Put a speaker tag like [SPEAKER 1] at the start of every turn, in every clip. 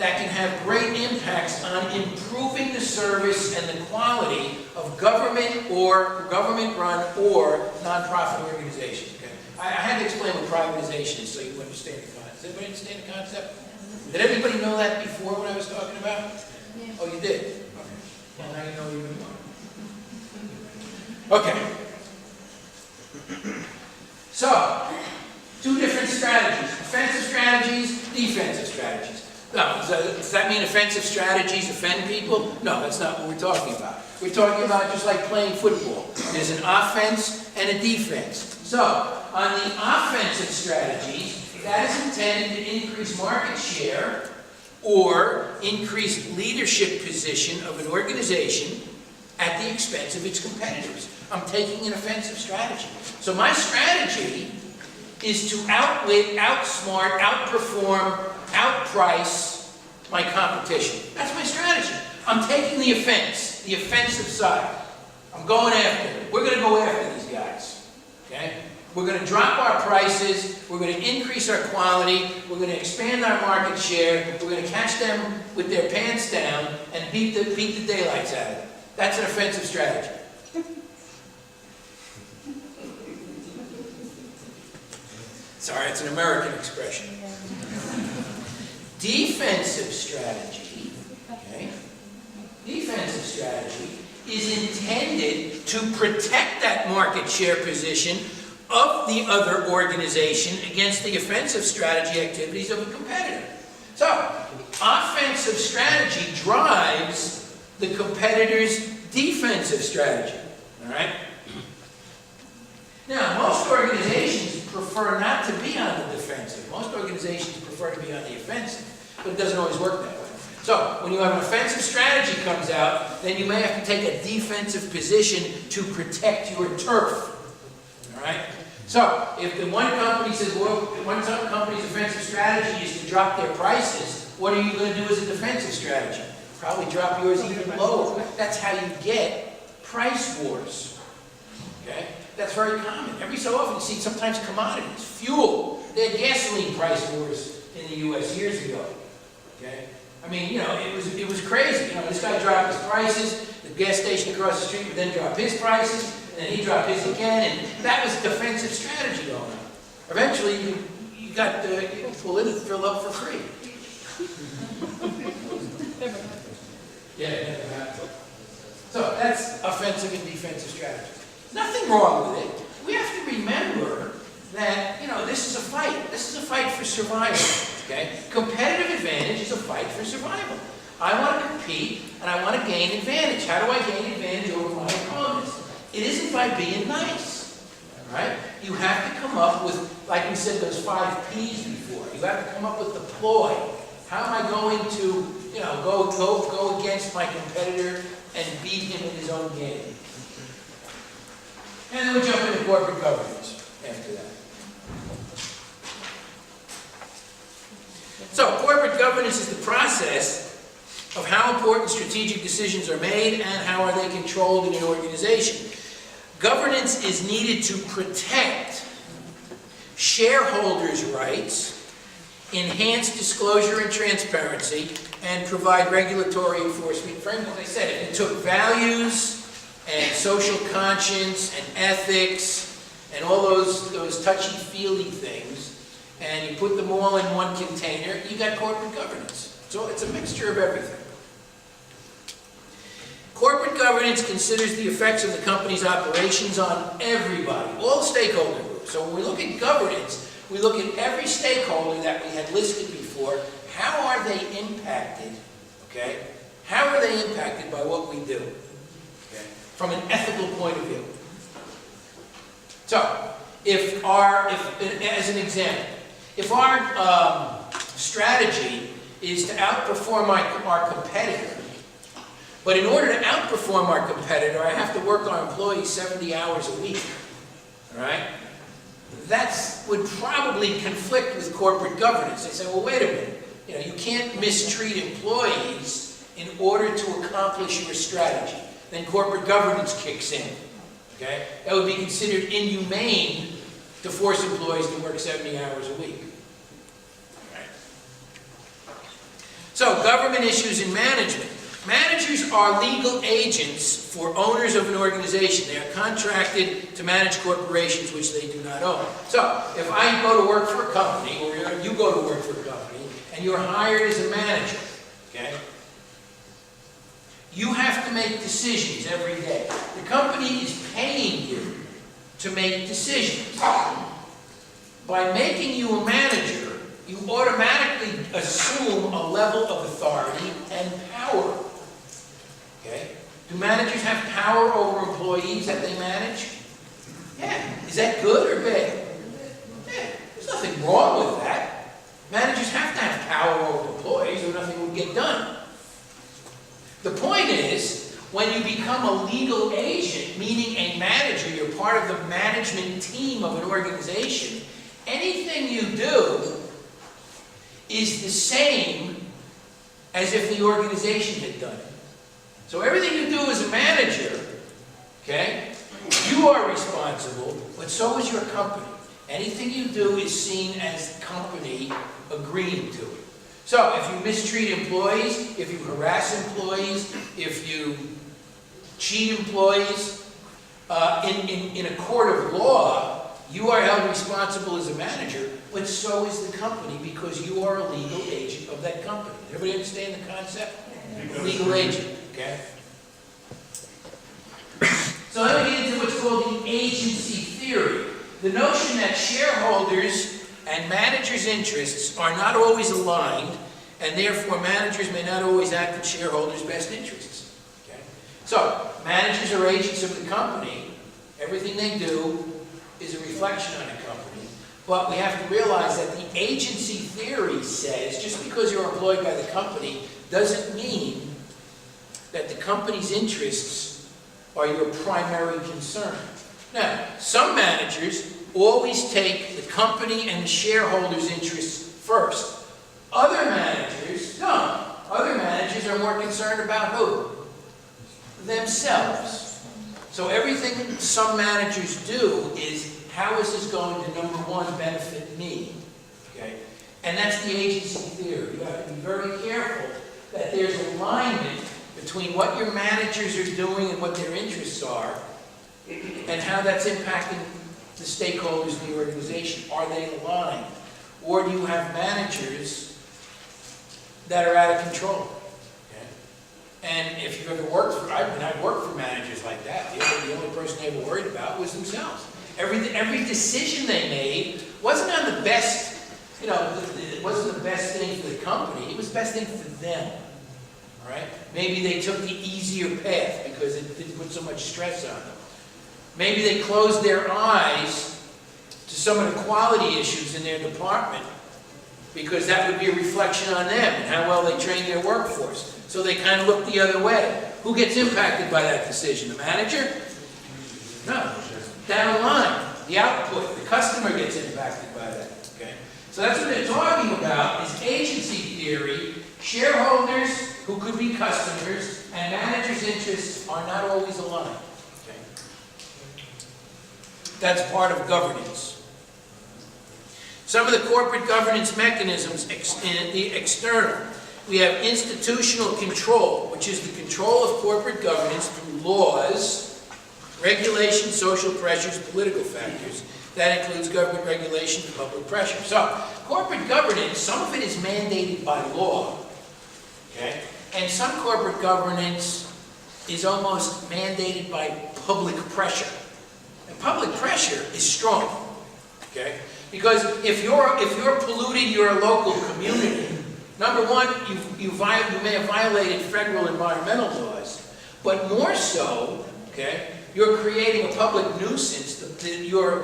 [SPEAKER 1] that can have great impacts on improving the service and the quality of government or government-run or nonprofit organizations. Okay? I had to explain what privatization is so you understand the concept. Does everybody understand the concept? Did everybody know that before what I was talking about?
[SPEAKER 2] Yeah.
[SPEAKER 1] Oh, you did? Okay. Well, now you know even more. Okay. So, two different strategies. Offensive strategies, defensive strategies. Now, does that mean offensive strategies offend people? No, that's not what we're talking about. We're talking about just like playing football. There's an offense and a defense. So, on the offensive strategies, that is intended to increase market share or increase leadership position of an organization at the expense of its competitors. I'm taking an offensive strategy. So my strategy is to outwit, outsmart, outperform, outprice my competition. That's my strategy. I'm taking the offense, the offensive side. I'm going after it. We're going to go after these guys. Okay? We're going to drop our prices. We're going to increase our quality. We're going to expand our market share. We're going to catch them with their pants down and beat the daylights out of them. That's an offensive strategy. Sorry, it's an American expression. Defensive strategy, okay? Defensive strategy is intended to protect that market share position of the other organization against the offensive strategy activities of a competitor. So, offensive strategy drives the competitor's defensive strategy, all right? Now, most organizations prefer not to be on the defensive. Most organizations prefer to be on the offensive, but it doesn't always work that way. So, when you have an offensive strategy comes out, then you may have to take a defensive position to protect your turf. All right? So, if the one company says, well, one company's offensive strategy is to drop their prices, what are you going to do as a defensive strategy? Probably drop yours even lower. That's how you get price wars. Okay? That's very common. Every so often you see sometimes commodities, fuel. They had gasoline price wars in the U.S. years ago. Okay? I mean, you know, it was crazy. You know, this guy dropped his prices, the gas station across the street would then drop his prices, and then he dropped his again, and that was defensive strategy going on. Eventually, you got you pull in and fill up for free. Yeah, it never happened. So that's offensive and defensive strategy. Nothing wrong with it. We have to remember that, you know, this is a fight. This is a fight for survival, okay? Competitive advantage is a fight for survival. I want to compete, and I want to gain advantage. How do I gain advantage over my opponents? It isn't by being nice, all right? You have to come up with, like we said, those 5 Ps before. You have to come up with the ploy. How am I going to, you know, go against my competitor and beat him in his own game? And then we jump into corporate governance after that. So, corporate governance is the process of how important strategic decisions are made and how are they controlled in an organization. Governance is needed to protect shareholders' rights, enhance disclosure and transparency, and provide regulatory enforcement framework. As I said, it took values and social conscience and ethics and all those touchy-feely things, and you put them all in one container, you got corporate governance. So it's a mixture of everything. Corporate governance considers the effects of the company's operations on everybody, all stakeholder groups. So when we look at governance, we look at every stakeholder that we had listed before. How are they impacted? Okay? How are they impacted by what we do? Okay? From an ethical point of view. So, as an example, if our strategy is to outperform our competitor, but in order to outperform our competitor, I have to work our employees 70 hours a week, all right? That would probably conflict with corporate governance. They say, well, wait a minute. You know, you can't mistreat employees in order to accomplish your strategy. Then corporate governance kicks in, okay? That would be considered inhumane to force employees to work 70 hours a week. All right? So government issues in management. Managers are legal agents for owners of an organization. They are contracted to manage corporations which they do not own. So, if I go to work for a company, or you go to work for a company, and you're hired as a manager, okay? You have to make decisions every day. The company is paying you to make decisions. By making you a manager, you automatically assume a level of authority and power. Okay? Do managers have power over employees that they manage? Yeah. Is that good or bad? Yeah. There's nothing wrong with that. Managers have to have power over employees or nothing would get done. The point is, when you become a legal agent, meaning a manager, you're part of the management team of an organization, anything you do is the same as if the organization had done it. So everything you do as a manager, okay, you are responsible, but so is your company. Anything you do is seen as the company agreeing to it. So if you mistreat employees, if you harass employees, if you cheat employees, in a court of law, you are held responsible as a manager, but so is the company because you are a legal agent of that company. Everybody understand the concept? Legal agent, okay? So let me get into what's called the agency theory. The notion that shareholders and managers' interests are not always aligned, and therefore managers may not always act in shareholders' best interests. Okay? So, managers are agents of the company. Everything they do is a reflection on the company. But we have to realize that the agency theory says just because you're employed by the company doesn't mean that the company's interests are your primary concern. Now, some managers always take the company and the shareholders' interests first. Other managers don't. Other managers are more concerned about who? Themselves. So everything some managers do is, how is this going to, number one, benefit me? Okay? And that's the agency theory. You have to be very careful that there's alignment between what your managers are doing and what their interests are, and how that's impacting the stakeholders in the organization. Are they aligned? Or do you have managers that are out of control? Okay? And if you've ever worked for, I've worked for managers like that. The only person they were worried about was themselves. Every decision they made wasn't on the best, it wasn't the best thing for the company. It was the best thing for them. All right? Maybe they took the easier path because it didn't put so much stress on them. Maybe they closed their eyes to some of the quality issues in their department because that would be a reflection on them and how well they trained their workforce. So they kind of looked the other way. Who gets impacted by that decision? The manager? No. Down the line, the output, the customer gets impacted by that. Okay? So that's what they're talking about is agency theory. Shareholders, who could be customers, and managers' interests are not always aligned. Okay? That's part of governance. Some of the corporate governance mechanisms in the external. We have institutional control, which is the control of corporate governance through laws, regulations, social pressures, political factors. That includes government regulation and public pressure. So, corporate governance, some of it is mandated by law. Okay? And some corporate governance is almost mandated by public pressure. And public pressure is strong. Okay? Because if you're polluting your local community, number one, you may have violated federal environmental laws, but more so, okay, you're creating a public nuisance. Your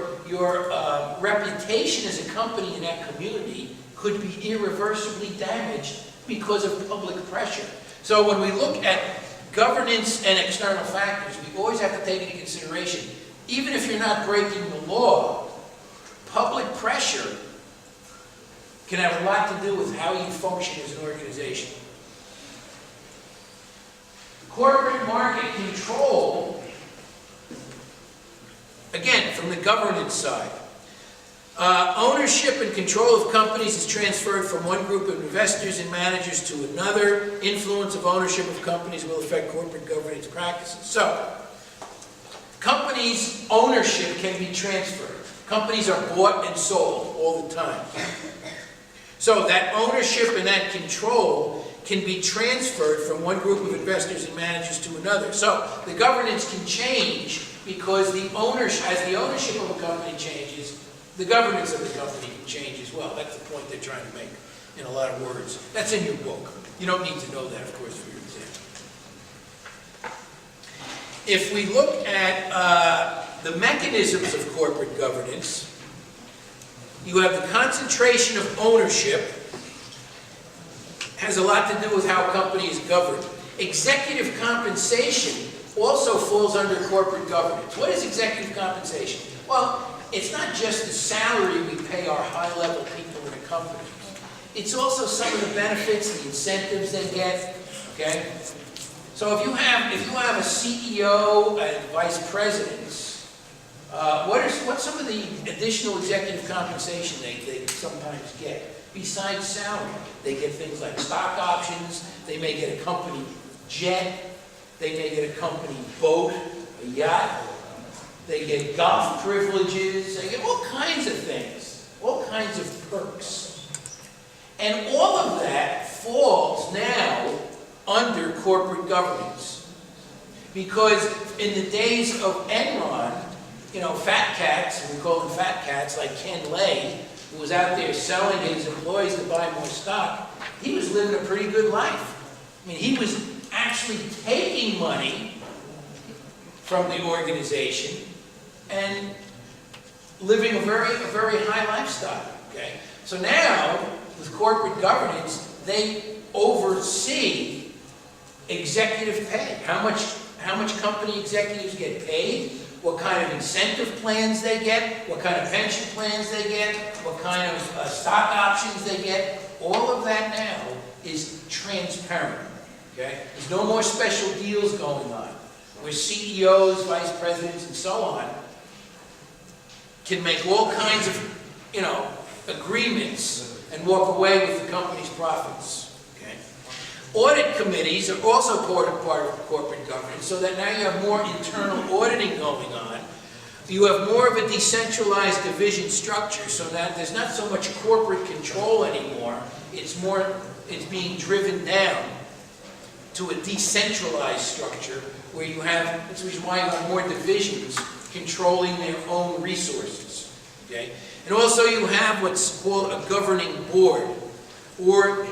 [SPEAKER 1] reputation as a company in that community could be irreversibly damaged because of public pressure. So when we look at governance and external factors, we always have to take into consideration, even if you're not breaking the law, public pressure can have a lot to do with how you function as an organization. Corporate market control, again, from the governance side. Ownership and control of companies is transferred from one group of investors and managers to another. Influence of ownership of companies will affect corporate governance practices. So, companies' ownership can be transferred. Companies are bought and sold all the time. So that ownership and that control can be transferred from one group of investors and managers to another. So the governance can change because the ownership, as the ownership of a company changes, the governance of the company can change as well. That's the point they're trying to make in a lot of words. That's in your book. You don't need to know that, of course, for your exam. If we look at the mechanisms of corporate governance, you have the concentration of ownership, has a lot to do with how a company is governed. Executive compensation also falls under corporate governance. What is executive compensation? Well, it's not just the salary we pay our high-level people in a company. It's also some of the benefits, the incentives they get, okay? So if you have a CEO and vice presidents, what's some of the additional executive compensation they sometimes get? Besides salary, they get things like stock options, they may get a company jet, they may get a company boat, a yacht, they get golf privileges, they get all kinds of things, all kinds of perks. And all of that falls now under corporate governance. Because in the days of Enron, you know, fat cats, we call them fat cats, like Ken Lay, who was out there selling his employees to buy more stock, he was living a pretty good life. I mean, he was actually taking money from the organization and living a very high lifestyle, okay? So now, with corporate governance, they oversee executive pay. How much company executives get paid, what kind of incentive plans they get, what kind of pension plans they get, what kind of stock options they get. All of that now is transparent, okay? There's no more special deals going on, where CEOs, vice presidents, and so on can make all kinds of, you know, agreements and walk away with the company's profits, okay? Audit committees are also part of corporate governance, so that now you have more internal auditing going on. You have more of a decentralized division structure, so that there's not so much corporate control anymore. It's being driven down to a decentralized structure where you have, that's the reason why you have more divisions controlling their own resources, okay? And also you have what's called a governing board, or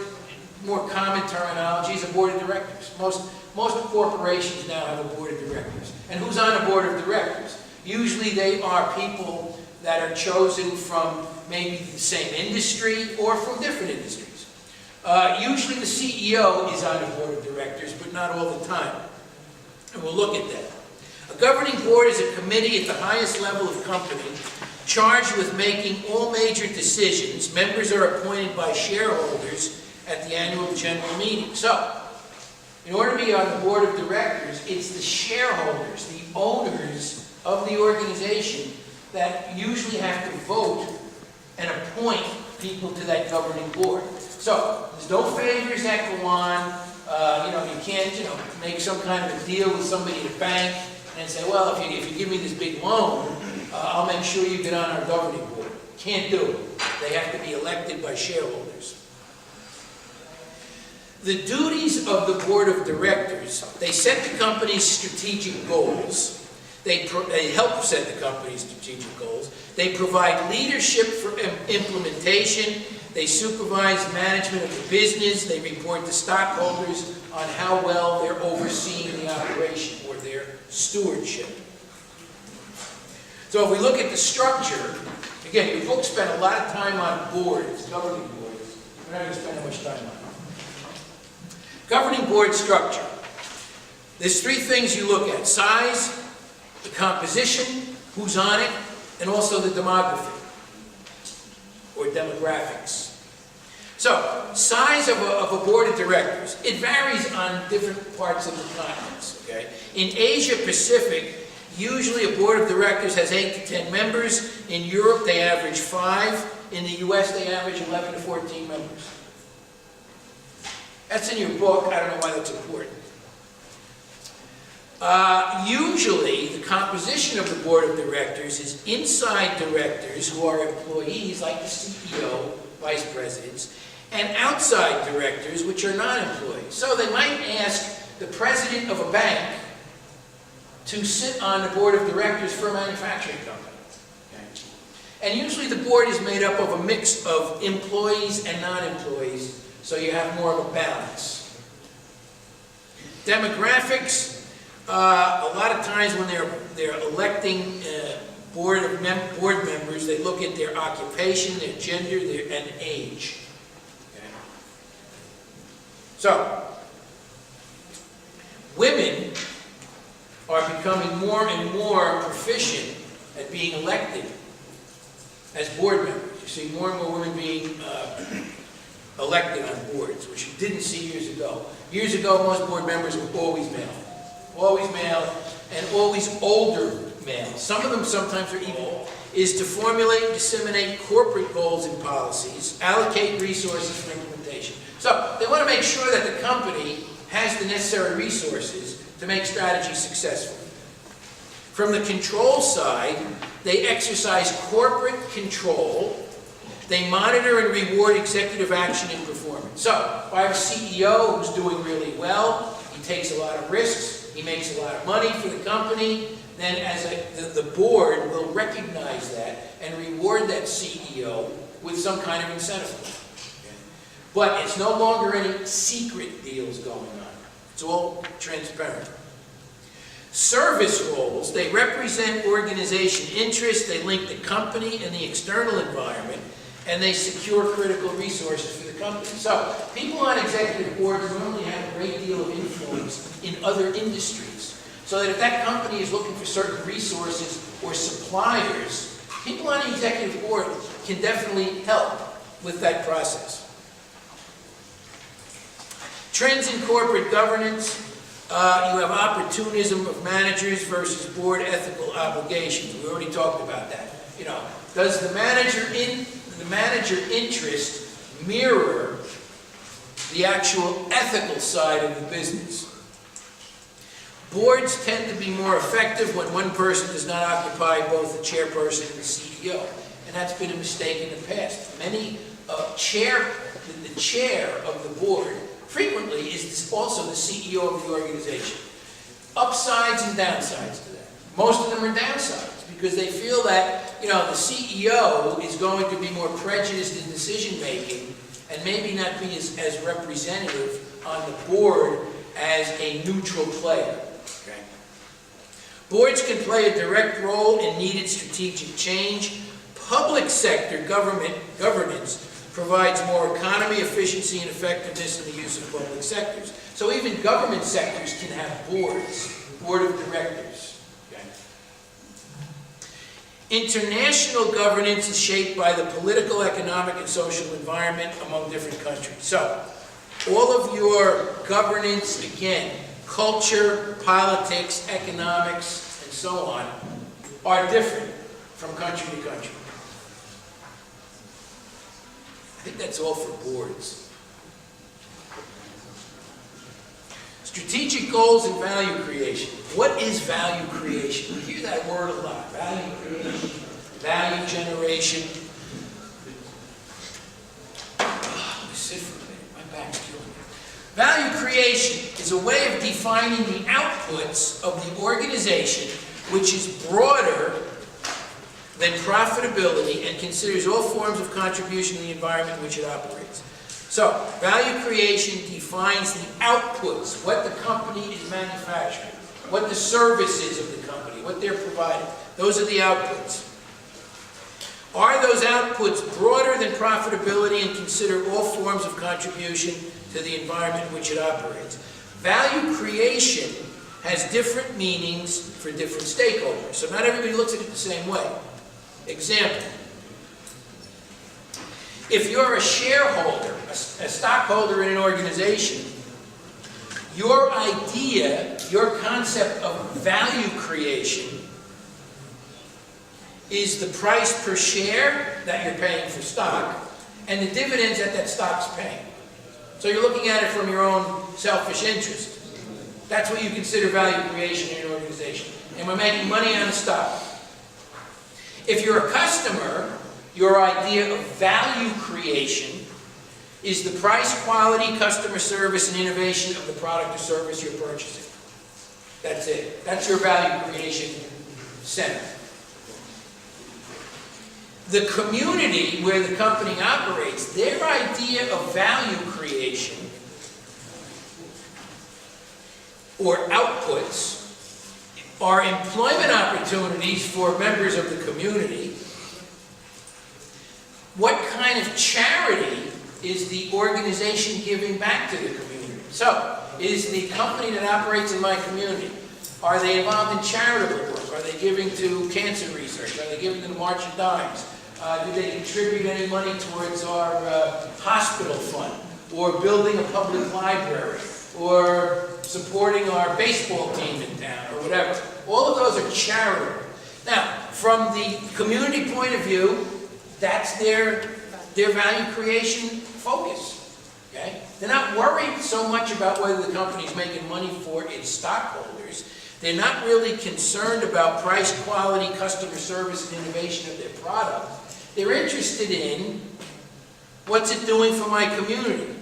[SPEAKER 1] more common terminology is a board of directors. Most corporations now have a board of directors. And who's on a board of directors? Usually they are people that are chosen from maybe the same industry or from different industries. Usually the CEO is on a board of directors, but not all the time. And we'll look at that. A governing board is a committee at the highest level of company charged with making all major decisions. Members are appointed by shareholders at the annual general meeting. So, in order to be on the board of directors, it's the shareholders, the owners of the organization, that usually have to vote and appoint people to that governing board. So, there's no favors that go on. You can't, make some kind of a deal with somebody at a bank and say, well, if you give me this big loan, I'll make sure you get on our governing board. Can't do it. They have to be elected by shareholders. The duties of the board of directors, they set the company's strategic goals. They help set the company's strategic goals. They provide leadership for implementation. They supervise management of the business. They report to stockholders on how well they're overseeing the operation or their stewardship. So if we look at the structure, again, your book spent a lot of time on boards, governing boards. We're not going to spend much time on it. Governing board structure. There's three things you look at: size, the composition, who's on it, and also the demography, or demographics. So, size of a board of directors. It varies on different parts of the continents, okay? In Asia Pacific, Usually a board of directors has 8 to 10 members. In Europe, they average 5. In the US, they average 11 to 14 members. That's in your book. I don't know why that's important. Usually, the composition of the board of directors is inside directors who are employees, like the CEO, vice presidents, and outside directors, which are not employees. So they might ask the president of a bank to sit on the board of directors for a manufacturing company. Okay? And usually the board is made up of a mix of employees and non-employees, so you have more of a balance. Demographics. A lot of times when they're electing board members, they look at their occupation, their gender, and age. Okay. So, women are becoming more and more proficient at being elected as board members. You see more and more women being elected on boards, which you didn't see years ago. Years ago, most board members were always male. Always male, and always older male. Some of them sometimes are evil. Is to formulate, disseminate corporate goals and policies, allocate resources for implementation. So they want to make sure that the company has the necessary resources to make strategy successful. From the control side, they exercise corporate control. They monitor and reward executive action and performance. So if I have a CEO who's doing really well, he takes a lot of risks, he makes a lot of money for the company, then the board will recognize that and reward that CEO with some kind of incentive. Okay. But it's no longer any secret deals going on. It's all transparent. Service roles, they represent organization interests, they link the company and the external environment, and they secure critical resources for the company. So, people on executive boards normally have a great deal of influence in other industries. So that if that company is looking for certain resources or suppliers, people on the executive board can definitely help with that process. Trends in corporate governance. You have opportunism of managers versus board ethical obligations. We already talked about that. You know, does the manager interest mirror the actual ethical side of the business? Boards tend to be more effective when one person does not occupy both the chairperson and the CEO, and that's been a mistake in the past. Many the chair of the board frequently is also the CEO of the organization. Upsides and downsides to that. Most of them are downsides because they feel that, you know, the CEO is going to be more prejudiced in decision making and maybe not be as representative on the board as a neutral player. Okay. Boards can play a direct role in needed strategic change. Public sector governance provides more economy, efficiency, and effectiveness in the use of public sectors. So even government sectors can have boards, board of directors. Okay. International governance is shaped by the political, economic, and social environment among different countries. So all of your governance, again, culture, politics, economics, and so on, are different from country to country. I think that's all for boards. Strategic goals and value creation. What is value creation? You hear that word a lot. Value creation, value generation. Sit for a minute. My back's killing me. Value creation is a way of defining the outputs of the organization which is broader than profitability and considers all forms of contribution to the environment in which it operates. So, value creation defines the outputs, what the company is manufacturing, what the services of the company, what they're providing. Those are the outputs. Are those outputs broader than profitability and consider all forms of contribution to the environment in which it operates? Value creation has different meanings for different stakeholders. So not everybody looks at it the same way. Example, if you're a shareholder, a stockholder in an organization, your idea, your concept of value creation is the price per share that you're paying for stock and the dividends that that stock's paying. So you're looking at it from your own selfish interest. That's what you consider value creation in an organization. And we're making money on the stock. If you're a customer, your idea of value creation is the price, quality, customer service, and innovation of the product or service you're purchasing. That's it. That's your value creation center. The community where the company operates, their idea of value creation or outputs are employment opportunities for members of the community. What kind of charity is the organization giving back to the community? So, is the company that operates in my community, are they involved in charitable work? Are they giving to cancer research? Are they giving to the March of Dimes? Do they contribute any money towards our hospital fund? Or building a public library? Or supporting our baseball team in town? Or whatever. All of those are charitable. Now, from the community point of view, that's their value creation focus. Okay? They're not worried so much about whether the company's making money for its stockholders. They're not really concerned about price, quality, customer service, and innovation of their product. They're interested in what's it doing for my community?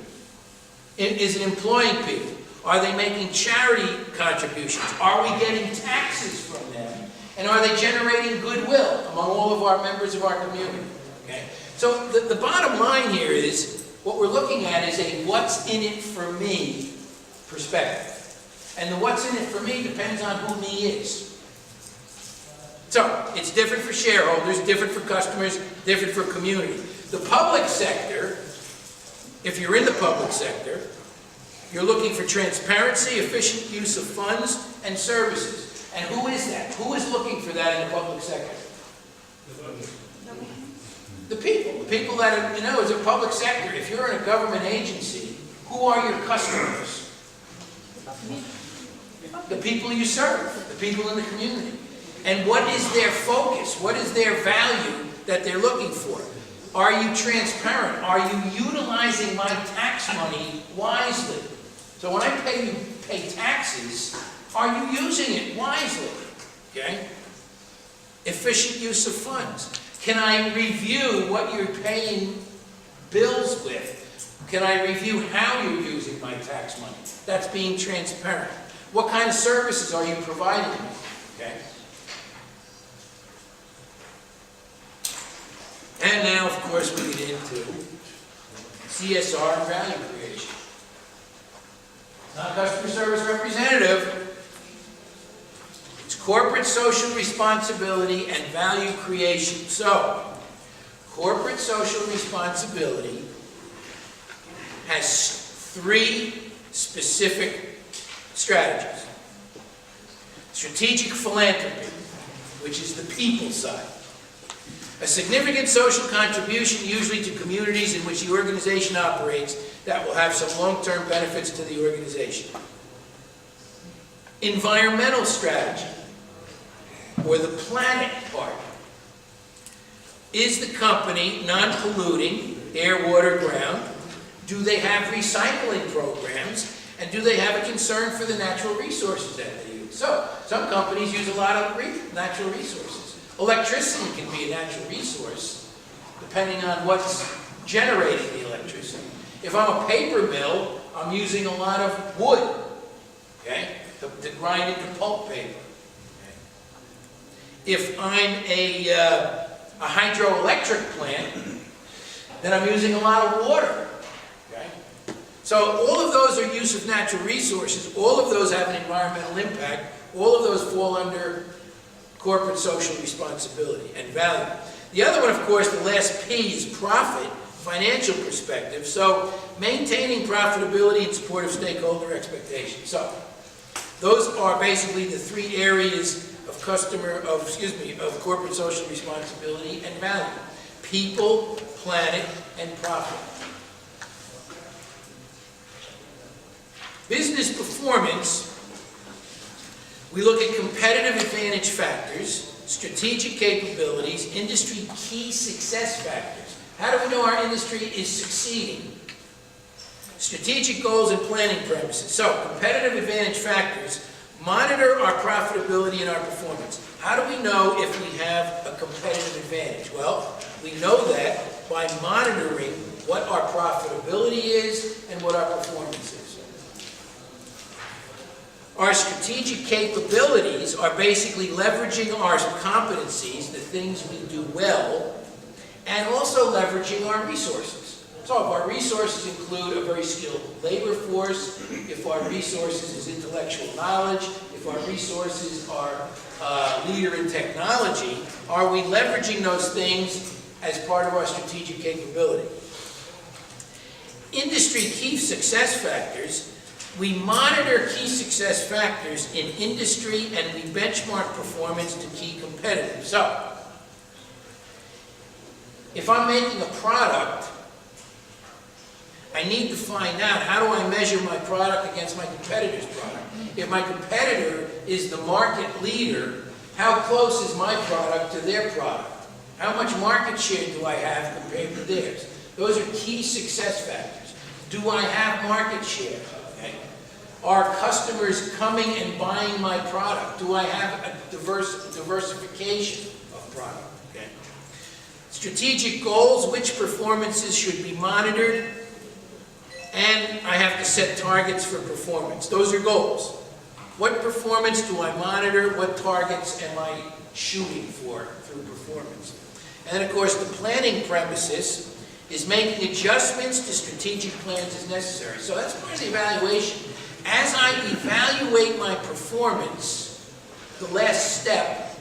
[SPEAKER 1] Is it employing people? Are they making charity contributions? Are we getting taxes from them? And are they generating goodwill among all of our members of our community? Okay? So the bottom line here is, what we're looking at is a what's in it for me perspective. And the what's in it for me depends on who me is. So, it's different for shareholders, different for customers, different for community. The public sector, if you're in the public sector, you're looking for transparency, efficient use of funds, and services. And who is that? Who is looking for that in the public sector? The people. The people that are, as a public sector, if you're in a government agency, who are your customers? The people you serve, the people in the community. And what is their focus? What is their value that they're looking for? Are you transparent? Are you utilizing my tax money wisely? So when I pay taxes, are you using it wisely? Okay? Efficient use of funds. Can I review what you're paying bills with? Can I review how you're using my tax money? That's being transparent. What kind of services are you providing me? Okay? And now, of course, we get into CSR and value creation. Not customer service representative. It's corporate social responsibility and value creation. So, corporate social responsibility has 3 specific strategies. Strategic philanthropy, which is the people side. A significant social contribution, usually to communities in which the organization operates, that will have some long-term benefits to the organization. Environmental strategy, or the planet part. Is the company non-polluting, air, water, ground? Do they have recycling programs? And do they have a concern for the natural resources that they use? So, some companies use a lot of natural resources. Electricity can be a natural resource, depending on what's generating the electricity. If I'm a paper mill, I'm using a lot of wood, okay, to grind into pulp paper. Okay. If I'm a hydroelectric plant, then I'm using a lot of water. Okay. So all of those are use of natural resources. All of those have an environmental impact. All of those fall under corporate social responsibility and value. The other one, of course, the last P is profit, financial perspective. So maintaining profitability in support of stakeholder expectations. So those are basically the 3 areas of corporate social responsibility and value. People, planet, and profit. Business performance. performance, we look at competitive advantage factors, strategic capabilities, industry key success factors. How do we know our industry is succeeding? Strategic goals and planning premises. So, competitive advantage factors monitor our profitability and our performance. How do we know if we have a competitive advantage? Well, we know that by monitoring what our profitability is and what our performance is. Our strategic capabilities are basically leveraging our competencies, the things we do well, and also leveraging our resources. So if our resources include a very skilled labor force, if our resources is intellectual knowledge, if our resources are leader in technology, are we leveraging those things as part of our strategic capability? Industry key success factors. We monitor key success factors in industry and we benchmark performance to key competitors. So, if I'm making a product, I need to find out how do I measure my product against my competitor's product. If my competitor is the market leader, how close is my product to their product? How much market share do I have compared to theirs? Those are key success factors. Do I have market share? Okay. Are customers coming and buying my product? Do I have a diversification of product? Okay. Strategic goals, which performances should be monitored? And I have to set targets for performance. Those are goals. What performance do I monitor? What targets am I shooting for through performance? And then, of course, the planning premises is making adjustments to strategic plans as necessary. So that's part of the evaluation. As I evaluate my performance, the last step,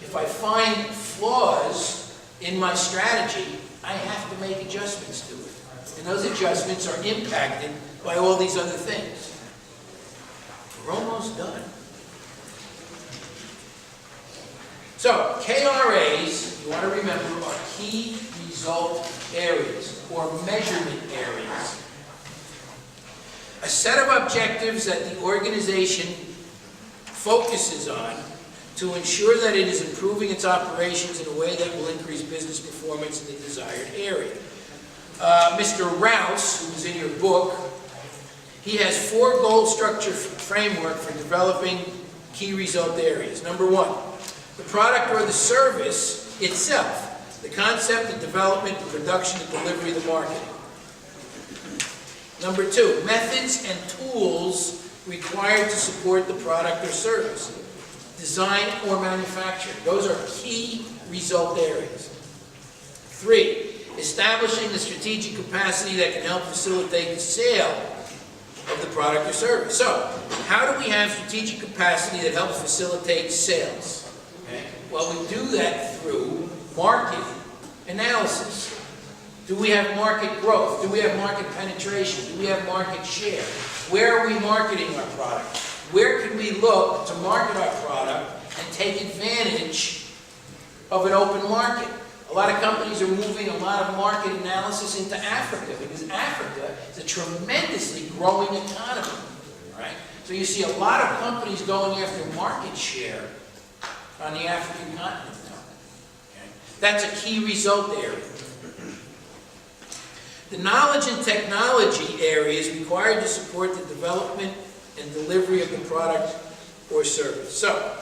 [SPEAKER 1] if I find flaws in my strategy, I have to make adjustments to it. And those adjustments are impacted by all these other things. We're almost done. So, KRAs, you want to remember, are key result areas or measurement areas. A set of objectives that the organization focuses on to ensure that it is improving its operations in a way that will increase business performance in the desired area. Mr. Rouse, who was in your book, he has 4 goal structure framework for developing key result areas. Number 1, the product or the service itself, the concept, the development, the production, the delivery, the marketing. Number 2, methods and tools required to support the product or service, design or manufacturing. Those are key result areas. 3, establishing the strategic capacity that can help facilitate the sale of the product or service. So, how do we have strategic capacity that helps facilitate sales? Okay. Well, we do that through market analysis. Do we have market growth? Do we have market penetration? Do we have market share? Where are we marketing our product? Where can we look to market our product and take advantage of an open market? A lot of companies are moving a lot of market analysis into Africa because Africa is a tremendously growing economy, right? So you see a lot of companies going after market share on the African continent now. Okay? That's a key result area. The knowledge and technology areas required to support the development and delivery of the product or service. So,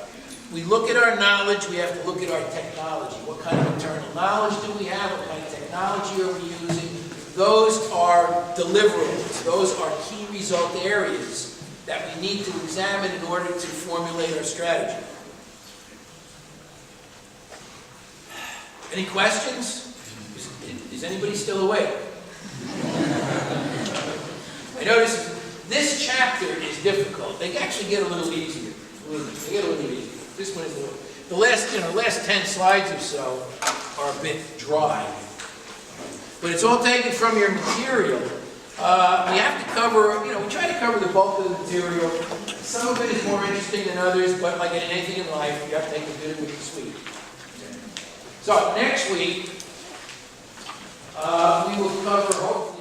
[SPEAKER 1] we look at our knowledge, we have to look at our technology. What kind of internal knowledge do we have? What kind of technology are we using? Those are deliverables. Those are key result areas that we need to examine in order to formulate our strategy. Any questions? Is anybody still awake? I notice this chapter is difficult. They actually get a little easier. They get a little easier. This one is a little. The last 10 slides or so are a bit dry. But it's all taken from your material. We have to cover, we try to cover the bulk of the material. Some of it is more interesting than others, but like anything in life, you have to take the bitter with the sweet. So next week, we will cover, hopefully,